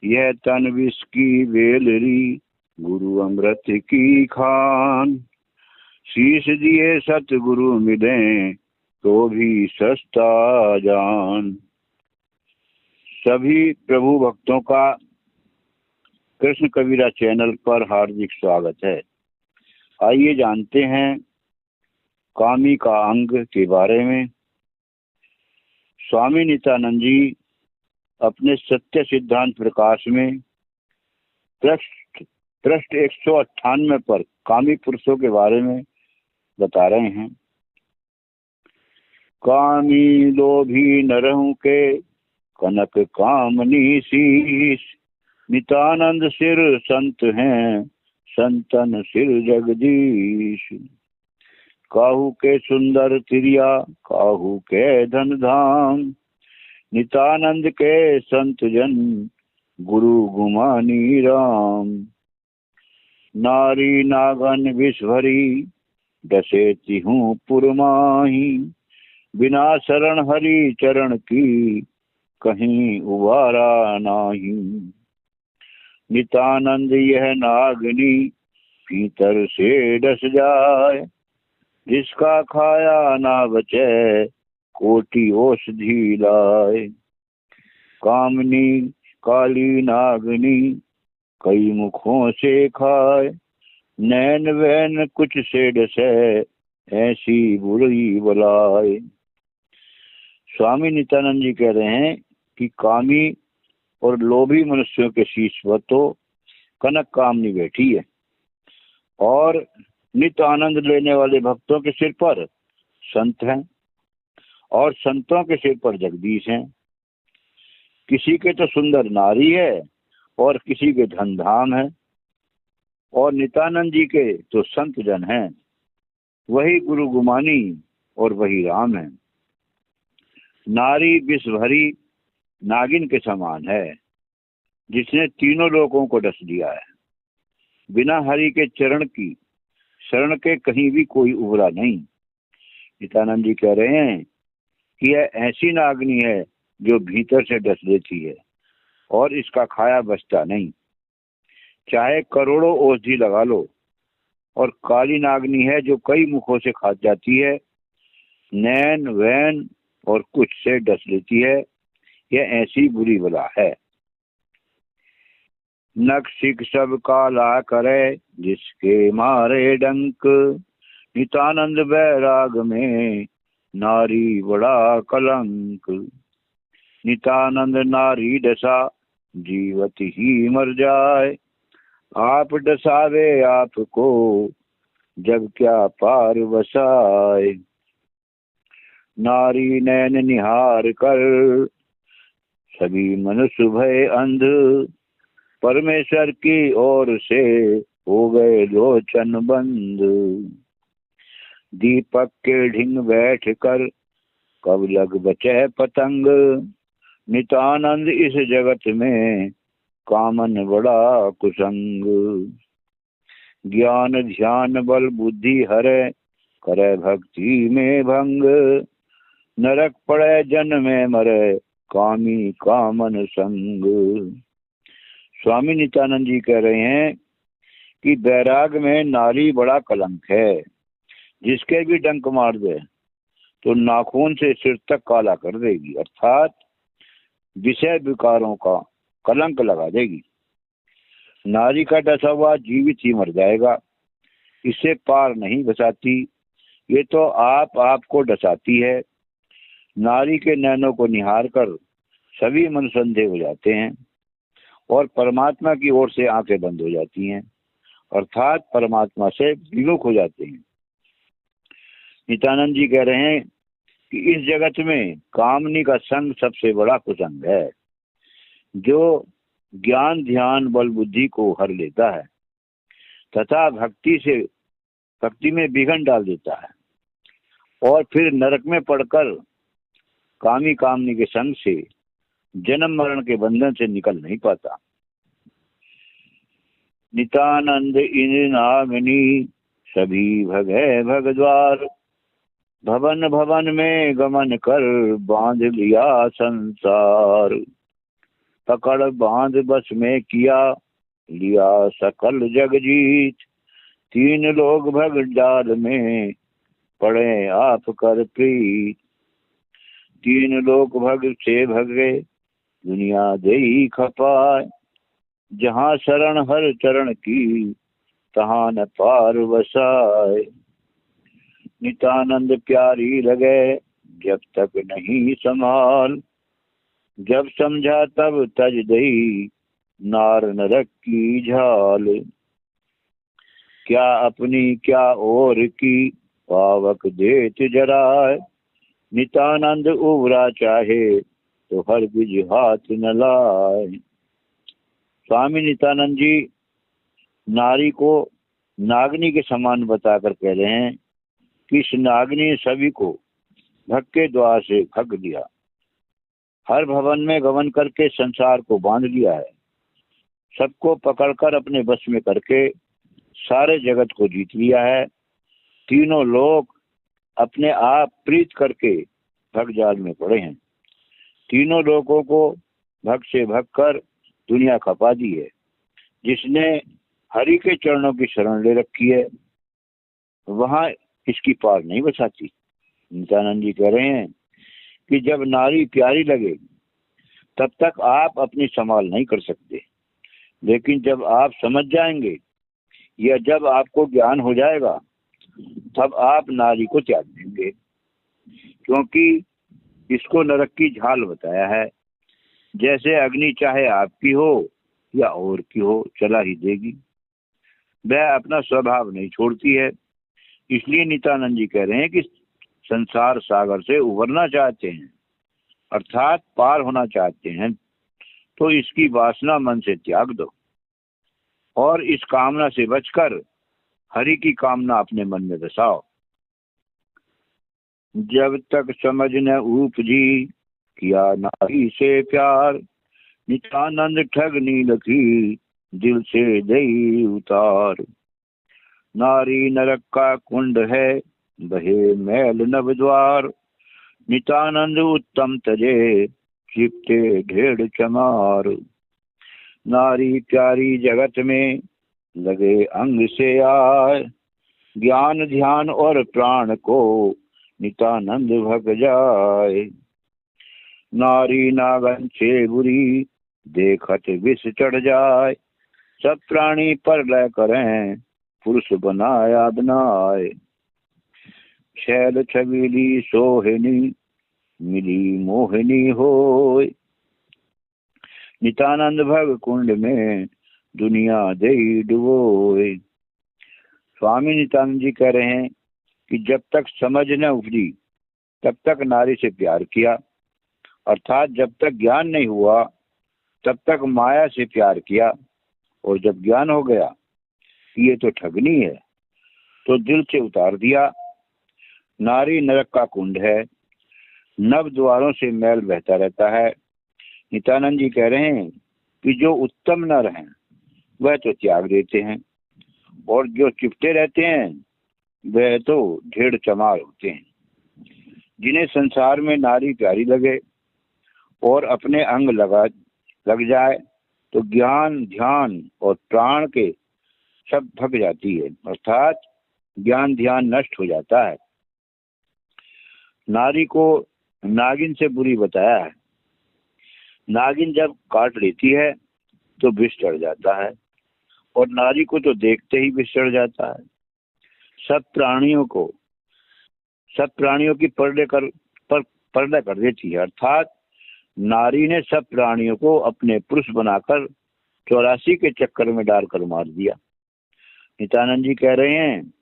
यह तन विष की वेलरी, गुरु अमृत की खान। शीश दिए सतगुरु मिले, तो भी सस्ता जान। सभी प्रभु भक्तों का कृष्ण कबीरा चैनल पर हार्दिक स्वागत है। आइए जानते हैं कामी का अंग के बारे में। स्वामी नित्यानंद जी अपने सत्य सिद्धांत प्रकाश में पृष्ठ 198 पर कामी पुरुषों के बारे में बता रहे हैं। कामी लोभी नरहु के, कनक कामनी शीश। नित्यानंद सिर संत हैं, संतन सिर जगदीश। काहू के सुंदर तिरिया, काहू के धन धाम। नित्यानंद के संत जन, गुरु गुमानी राम। नारी नागन विष भरी, डसे तिहूं पुरमाही। बिना शरण हरि चरण की, कहीं उबारा नाही। नित्यानंद यह नागनी, भीतर से डस जाए। जिसका खाया ना बचे, कोटि औषधि लाए। कामनी काली नागनी, कई मुखों से खाए। नैन वैन कुछ से डसे, ऐसी बुरी बलाए। स्वामी नित्यानंद जी कह रहे हैं कि कामी और लोभी मनुष्यों के शीश पर तो कनक कामनी बैठी है, और नित्य आनंद लेने वाले भक्तों के सिर पर संत हैं, और संतों के सिर पर जगदीश हैं। किसी के तो सुंदर नारी है, और किसी के धन धाम है, और नित्यानंद जी के तो संत जन हैं। वही गुरु गुमानी और वही राम है। नारी विष भरी नागिन के समान है, जिसने तीनों लोगों को डस दिया है। बिना हरि के चरण की शरण के कहीं भी कोई उबरा नहीं। नित्यानंद जी कह रहे हैं कि यह ऐसी नागनी है जो भीतर से डस देती है, और इसका खाया बचता नहीं। चाहे करोड़ों औषधि लगा लो, और काली नागनी है जो कई मुखों से खा जाती है। नैन वैन और कुछ से डस लेती है। यह ऐसी बुरी बला है। नख सिख सब काला करे, जिसके मारे डंक। नित्यानंद बैराग में, नारी बड़ा कलंक। नित्यानंद नारी डसा, जीवत ही मर जाए। आप डसावे आपको, जग क्या पार बसाए। नारी नैन निहार कर, सभी मनुष्य भय अंध। परमेश्वर की ओर से, हो गए लोचन बंद। दीपक के ढिंग बैठ कर, कब लग बचे पतंग। नित्यानंद इस जगत में, कामन बड़ा कुसंग। ज्ञान ध्यान बल बुद्धि हरे, करे भक्ति में भंग। नरक पड़े जन में मरे, कामी कामन संग। स्वामी नित्यानंद जी कह रहे हैं कि बैराग में नारी बड़ा कलंक है। जिसके भी डंक मार दे तो नाखून से सिर तक काला कर देगी, अर्थात विषय विकारों का कलंक लगा देगी। नारी का डसा हुआ जीवित ही मर जाएगा, इसे पार नहीं बसाती। ये तो आपको डसाती है। नारी के नैनों को निहार कर सभी मन संधे हो जाते हैं, और परमात्मा की ओर से आंखें बंद हो जाती हैं, अर्थात परमात्मा से विमुख हो जाते हैं। नित्यानंद जी कह रहे हैं कि इस जगत में कामनी का संग सबसे बड़ा कुसंग है, जो ज्ञान ध्यान बल बुद्धि को हर लेता है तथा भक्ति में विघन डाल देता है, और फिर नरक में पड़कर कामनी के संग से जन्म मरण के बंधन से निकल नहीं पाता। नित्यानंद इन नागनी, सभी भगे भगद्वार। भवन भवन में गमन कर, बांध लिया संसार। पकड़ बांध बस में किया, लिया सकल जग जीत। तीन लोग भग जाल में, पड़े आप कर प्रीत। तीन लोग भग से भगे, दुनिया देई खपाए। जहाँ शरण हर चरण की, तहाँ न पार वसाए। नित्यानंद प्यारी लगे, जब तक नहीं संभाल। जब समझा तब तज दई, नार नरक की झाल। क्या अपनी क्या और की, पावक देत जराए। नित्यानंद उबरा चाहे, तो हर बिज हाथ न लाए। स्वामी नित्यानंद जी नारी को नागनी के समान बताकर कह रहे हैं कि इस नागनी ने सभी को भग के द्वार से भग दिया, हर भवन में गमन करके संसार को बांध लिया है। सबको पकड़कर अपने बस में करके सारे जगत को जीत लिया है। तीनों लोग अपने आप प्रीत करके भग जाल में पड़े हैं। तीनों लोगों को भग से भग कर दुनिया खपा दी है। जिसने हरि के चरणों की शरण ले रखी है, वहां इसकी पार नहीं बसाती। नित्यानंद जी कह रहे हैं कि जब नारी प्यारी लगे, तब तक आप अपनी संभाल नहीं कर सकते। लेकिन जब आप समझ जाएंगे या जब आपको ज्ञान हो जाएगा, तब आप नारी को त्याग देंगे। क्योंकि इसको नरक की झाल बताया है। जैसे अग्नि चाहे आपकी हो या और की हो, चला ही देगी। वह अपना स्वभाव नहीं छोड़ती है। इसलिए नित्यानंद जी कह रहे हैं कि संसार सागर से उबरना चाहते हैं, अर्थात पार होना चाहते हैं, तो इसकी वासना मन से त्याग दो और इस कामना से बचकर हरि की कामना अपने मन में बसाओ। जब तक समझ न उपजी, किया नारी से प्यार। नित्यानंद ठगनी लखी, दिल से दई उतार। नारी नरक का कुंड है, बहे मैल नव द्वार। नित्यानंद उत्तम तजे, चिपटे ढेड़ चमार। नारी प्यारी जगत में, लगे अंग से आए। ज्ञान ध्यान और प्राण को, नित्यानंद भग जाए। नारी नागन से बुरी, देखत विष चढ़ जाए। सब प्राणी पर लय करें, पुरुष बनाया बनाए। छैल छबीली सोहिनी, मिली मोहिनी होय। नित्यानंद भग कुंड में, दुनिया दे डुबोए। स्वामी नित्यानंद जी कह रहे हैं कि जब तक समझ न उभरी, तब तक नारी से प्यार किया। अर्थात जब तक ज्ञान नहीं हुआ, तब तक माया से प्यार किया। और जब ज्ञान हो गया कि ये तो ठगनी है, तो दिल से उतार दिया। नारी नरक का कुंड है, नव द्वारों से मैल बहता रहता है। नित्यानंद जी कह रहे हैं कि जो उत्तम नर हैं, वह तो त्याग देते हैं, और जो चिपटे रहते हैं, वह तो ढेड़ चमार होते हैं। जिन्हें संसार में नारी प्यारी लगे और अपने अंग लग जाए, तो ज्ञान ध्यान और प्राण के सब भग जाती है, अर्थात ज्ञान ध्यान नष्ट हो जाता है। नारी को नागिन से बुरी बताया है। नागिन जब काट लेती है तो विष चढ़ जाता है, और नारी को तो देखते ही विष चढ़ जाता है। सब प्राणियों की परदा कर देती है। अर्थात नारी ने सब प्राणियों को अपने पुरुष बनाकर 84 के चक्कर में डालकर मार दिया। नित्यानंद जी कह रहे हैं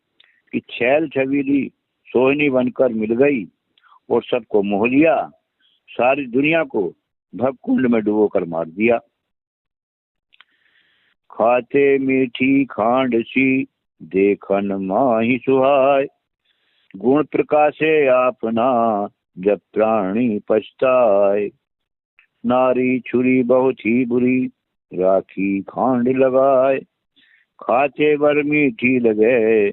कि छैल छबीली सोहिनी बनकर मिल गई और सबको मोह लिया, सारी दुनिया को भव कुंड में डुबो कर मार दिया। खाते मीठी खांड सी, देखन माही सुहाय। गुण प्रकाशे आपना, जब प्राणी पछताए। नारी छुरी बहुत ही बुरी, राखी खांड लगाए। खाते बर मीठी लगे,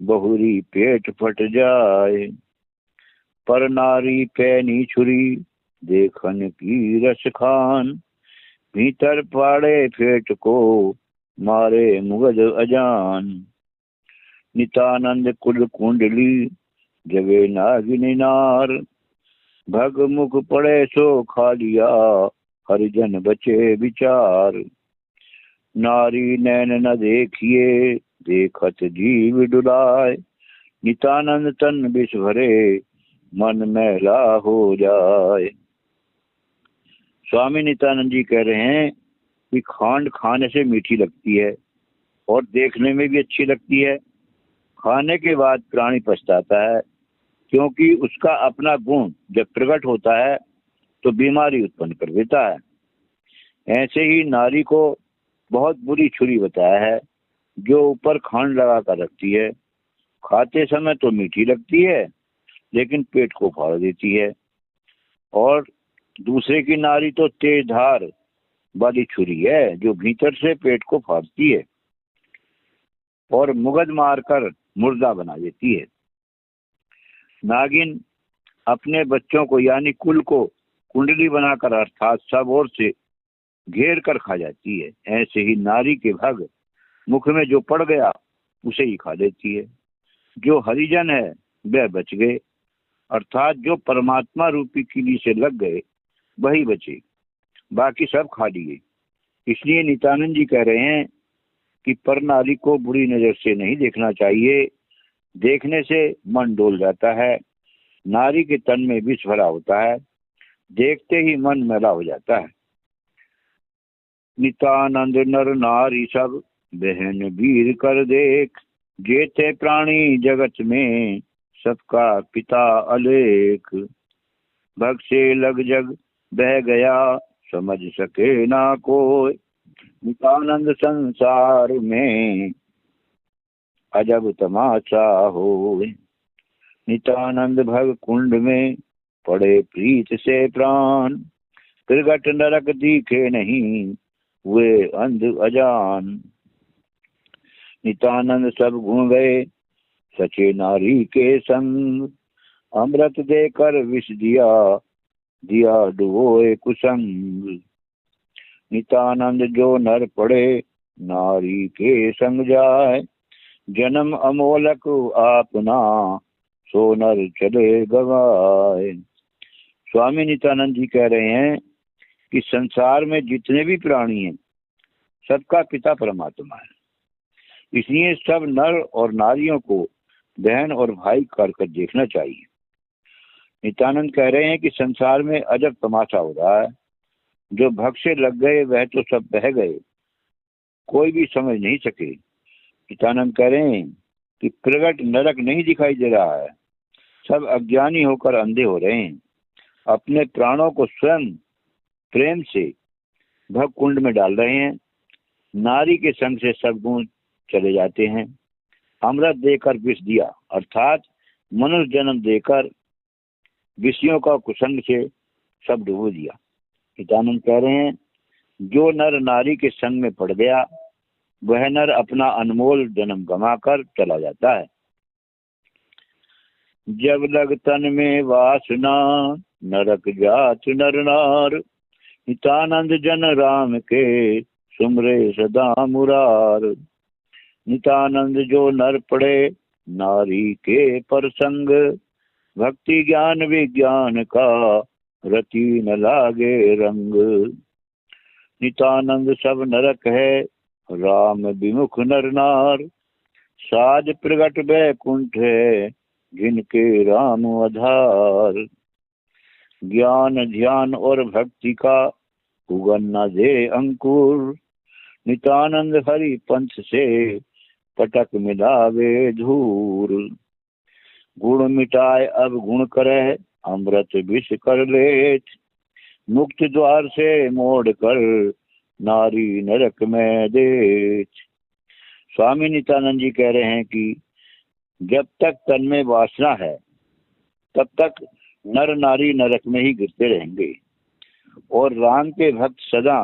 बहुरी पेट फट जाए। पर नारी पैनी छुरी, देखन की रस खान। भीतर पाड़े फेट को मारे मुगध अजान। नितानंद कुल कुंडली जगे नागिनी नार। भग मुख पड़े सो खा लिया हरिजन बचे विचार। नारी नैन न देखिए देखत जीव डुलाए। नितानंद तन विष भरे मन मैला हो जाए। स्वामी नित्यानंद जी कह रहे हैं कि खांड खाने से मीठी लगती है और देखने में भी अच्छी लगती है। खाने के बाद प्राणी पछताता है, क्योंकि उसका अपना गुण जब प्रकट होता है तो बीमारी उत्पन्न कर देता है। ऐसे ही नारी को बहुत बुरी छुरी बताया है, जो ऊपर खांड लगा कर रखती है। खाते समय तो मीठी लगती है, लेकिन पेट को फाड़ देती है। और दूसरे की नारी तो तेज धार वाली छुरी है, जो भीतर से पेट को फाड़ती है और मुगद मारकर मुर्दा बना देती है। नागिन अपने बच्चों को यानी कुल को कुंडली बनाकर अर्थात सब ओर से घेर कर खा जाती है। ऐसे ही नारी के भग मुख में जो पड़ गया उसे ही खा लेती है। जो हरिजन है वह बच गए, अर्थात जो परमात्मा रूपी किली से लग गए वही बचे, बाकी सब खा लिए। इसलिए नित्यानंद जी कह रहे हैं कि पर नारी को बुरी नजर से नहीं देखना चाहिए। देखने से मन डोल जाता है। नारी के तन में विष भरा होता है, देखते ही मन मैला हो जाता है। नित्यानंद नर नारी सब बहन वीर कर देख। जेते प्राणी जगत में सबका पिता अलेख। भग से लग जग बह गया समझ सके ना कोई। नित्यानंद संसार में अजब तमाशा हो। नित्यानंद भग कुंड में पड़े प्रीत से प्राण। प्रगट नरक दिखे नहीं हुए अंध अजान। नित्यानंद सब घूम गए सचे नारी के संग। अमृत देकर विष दिया दिया डुबोए कुसंग। नित्यानंद जो नर पड़े नारी के संग जाए। जन्म अमोलक आपना सो नर चले गवाए। स्वामी नित्यानंद जी कह रहे हैं कि संसार में जितने भी प्राणी हैं सबका पिता परमात्मा है। इसलिए सब नर और नारियों को बहन और भाई कर देखना चाहिए। नित्यानंद कह रहे हैं कि संसार में अजब तमाशा हो रहा है। जो भग से लग गए वह तो सब बह गए, कोई भी समझ नहीं सके। नित्यानंद कह रहे हैं कि प्रगट नरक नहीं दिखाई दे रहा है। सब अज्ञानी होकर अंधे हो रहे हैं। अपने प्राणों को स्वयं प्रेम से भग कुंड में डाल रहे हैं। नारी के संग से सब गुण चले जाते हैं। अमृत देकर विष दिया, अर्थात मनुष्य जन्म देकर विषयों का कुसंग से सब डुबो दिया। नित्यानंद कह रहे हैं जो नर नारी के संग में पड़ गया वह नर अपना अनमोल जन्म गंवाकर चला जाता है। जब लग तन में वासना नरक जात नर नार। नित्यानंद जन राम के सुमरे सदा मुरार। नित्यानंद जो नर पड़े नारी के परसंग। भक्ति ज्ञान विज्ञान का रति न लागे रंग। नित्यानंद सब नरक है राम विमुख नर नार। साज प्रगट बैकुंठ है जिनके राम आधार। ज्ञान ध्यान और भक्ति का उगन न दे अंकुर। नित्यानंद हरि पंथ से पटक मिलावे धूर। गुण मिटाए अब गुण करे अमृत विष कर लेत। मुक्त द्वार से मोड़ कर नारी नरक में देत। स्वामी नित्यानंद जी कह रहे हैं कि जब तक तन में वासना है तब तक नर नारी नरक में ही गिरते रहेंगे और राम के भक्त सदा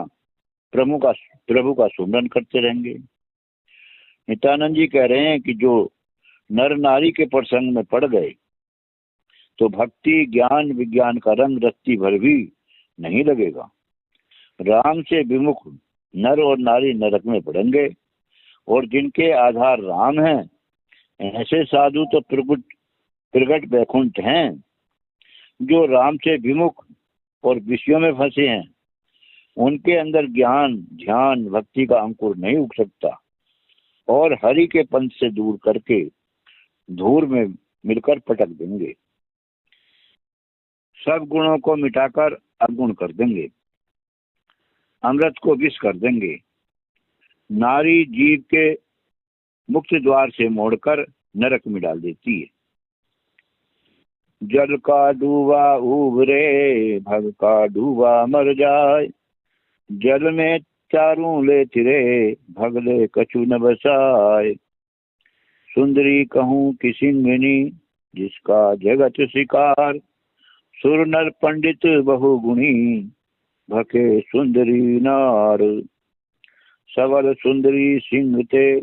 प्रभु का सुमरन करते रहेंगे। नित्यानंद जी कह रहे हैं कि जो नर नारी के प्रसंग में पड़ गए तो भक्ति ज्ञान विज्ञान का रंग रत्ती भर भी नहीं लगेगा। राम से विमुख नर और नारी नरक में पड़ेंगे, और जिनके आधार राम हैं ऐसे साधु तो प्रगट वैकुंठ हैं। जो राम से विमुख और विषयों में फंसे हैं उनके अंदर ज्ञान ध्यान भक्ति का अंकुर नहीं उग सकता, और हरि के पंथ से दूर करके धूर में मिलकर पटक देंगे। सब गुणों को मिटाकर अवगुण कर देंगे, अमृत को विष कर देंगे। नारी जीव के मुक्त द्वार से मोड़कर नरक में डाल देती है। जल का डूबा उबरे, भग का डूबा मर जाए। जल में चारों ले तिरे, भगले कछु न बसाए। सुंदरी कहूँ कि सिंगिनी, जिसका जगत शिकार। सुर नर पंडित बहुगुणी, भके सुंदरी नार। सबल सुंदरी सिंह ते,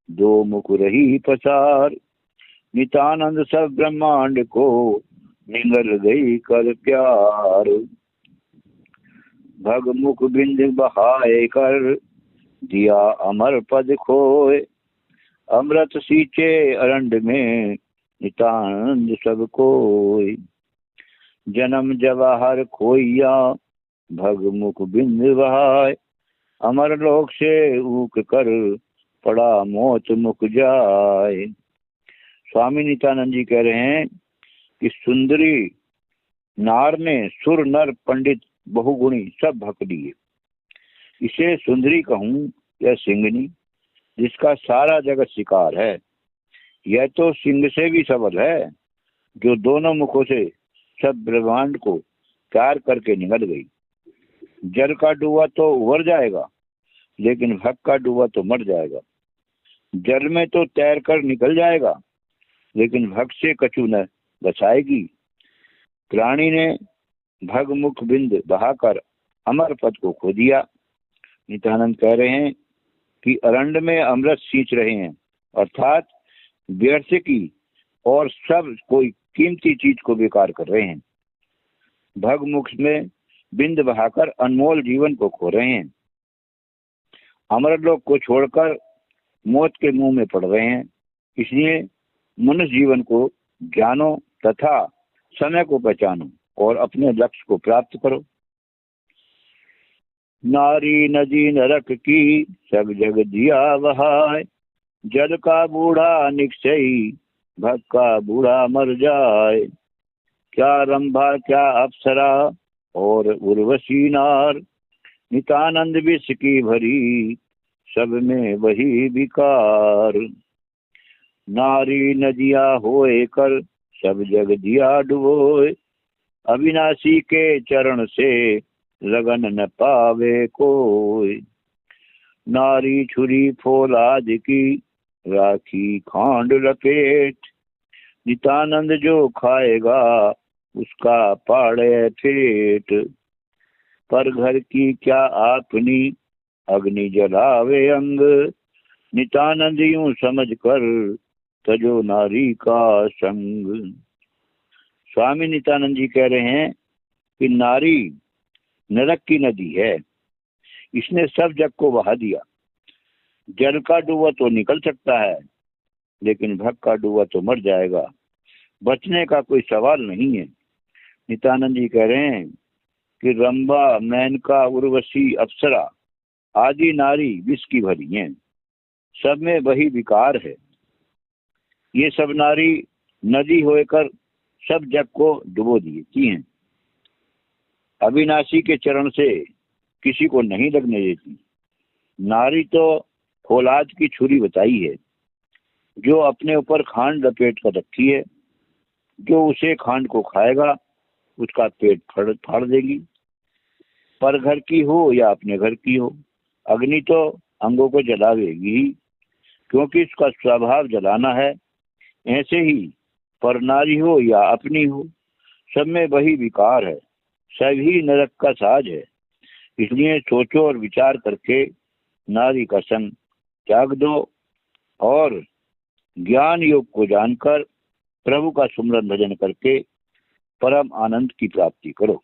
दो मुख रही पसार। नितानंद सब ब्रह्मांड को, निगल गई कर प्यार। भग मुख बिंद बहाए कर, दिया अमर पद खोए। अमृत सींचे अरंड में, नितानंद सब कोय। जन्म जवाहर खोइया, भग मुख बिंद बहाए। अमर लोक से ऊक कर, पड़ा मौत मुख जाए। स्वामी नित्यानंद जी कह रहे हैं कि सुंदरी नार ने सुर नर पंडित बहुगुणी सब भक दिए। इसे सुंदरी कहूँ या सिंगनी, जिसका सारा जगत शिकार है। यह तो सिंह से भी सबल है, जो दोनों मुखों से सब ब्रह्मांड को प्यार करके निगल गई। जल का डूबा तो उबर जाएगा, लेकिन भग का डूबा तो मर जाएगा। जल में तो तैर कर निकल जाएगा, लेकिन भग से कछु न बचाएगी। प्राणी ने भग मुख बिंद बहाकर अमर पद को खो दिया। नित्यानंद कह रहे हैं कि अरंड में अमृत सींच रहे हैं, अर्थात व्यर्थ की और सब कोई कीमती चीज को बेकार कर रहे हैं। भग मुख में बिंद बहाकर अनमोल जीवन को खो रहे हैं। अमरलोक को छोड़कर मौत के मुंह में पड़ रहे हैं। इसलिए मनुष्य जीवन को जानो तथा समय को पहचानो और अपने लक्ष्य को प्राप्त करो। नारी नदी नरक की, सब जग दिया बहाय। जल का बूढ़ा निश्चयी, भग का बूढ़ा मर जाए। क्या रंभा क्या अप्सरा, और उर्वशी नार। नितानंद विष की भरी, सब में वही विकार। नारी नदिया होए कर, सब जग दिया डुबोए। अविनाशी के चरण से, लगन न पावे कोई। नारी छुरी फौलाद की, राखी खांड लपेट। नितानंद जो खाएगा, उसका पाड़े पेट। पर घर की क्या आपनी, अग्नि जलावे अंग। नितानंद यूं समझ कर, तजो नारी का संग। स्वामी नित्यानंद जी कह रहे हैं कि नारी नरक की नदी है, इसने सब जग को बहा दिया। जल का डूबा तो निकल सकता है, लेकिन भग का डूबा तो मर जाएगा। बचने का कोई सवाल नहीं है। नित्यानंद जी कह रहे हैं कि रंभा मेनका उर्वशी अप्सरा आदि नारी विष की भरी हैं, सब में वही विकार है। ये सब नारी नदी होकर सब जग को डुबो देती हैं। अविनाशी के चरण से किसी को नहीं लगने देती। नारी तो फौलाद की छुरी बताई है, जो अपने ऊपर खांड लपेट कर रखी है। जो उसे खांड को खाएगा, उसका पेट फाड़ देगी। पर घर की हो या अपने घर की हो, अग्नि तो अंगों को जलावेगी ही, क्योंकि उसका स्वभाव जलाना है। ऐसे ही पर नारी हो या अपनी हो, सब में वही विकार है, सभी नरक का साज है। इसलिए सोचो और विचार करके नारी का संग त्याग दो और ज्ञान योग को जानकर प्रभु का सुमरन भजन करके परम आनंद की प्राप्ति करो।